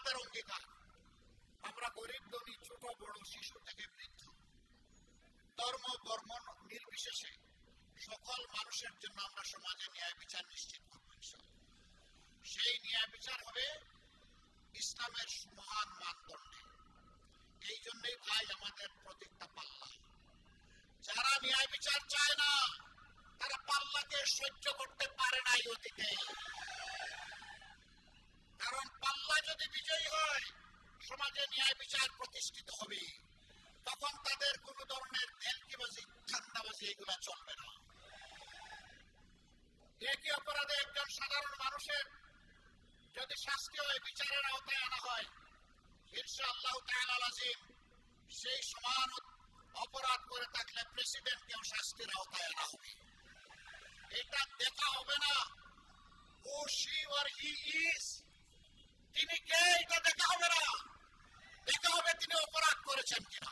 আমাদের অঙ্গীকার। আমরা গরিব ধনী, ছোট বড়, শিশু থেকে বৃদ্ধ, ধর্ম বর্ণ নির্বিশেষে সকল মানুষের জন্য আমরা সমাজে ন্যায় বিচার নিশ্চিত করব ইনশাআল্লাহ। সেই ন্যায় বিচার হবে ইসলামের মহান মানদণ্ডে। এই জন্যই ভাই আমাদের প্রত্যেকটা পাল্লা। যারা ন্যায় বিচার চায় না তারা পাল্লাকে সহ্য করতে পারে নাই অতীতে। কারণ পাল্লা যদি বিজয়ী হয় সমাজে ন্যায় বিচার প্রতিষ্ঠিত হবে, তখন তাদের কোন ধরনের ভেলকিবাজি, ধান্দাবাজি এগুলা চলবে না। একই অপরাধে একজন সাধারণ মানুষের যদি শাস্তি হয়, বিচারের আওতায় আনা হয়, ইনশাআল্লাহ তাআলা আজিম সেই সমান অপরাধ করে থাকলে প্রেসিডেন্টকেও শাস্তির আওতায় আনা হবে। এটা দেখা হবে না ও শি অর হি ইজ, তিনি কে, এটা দেখা হবে না। দেখা হবে তিনি অপরাধ করেছেন কিনা।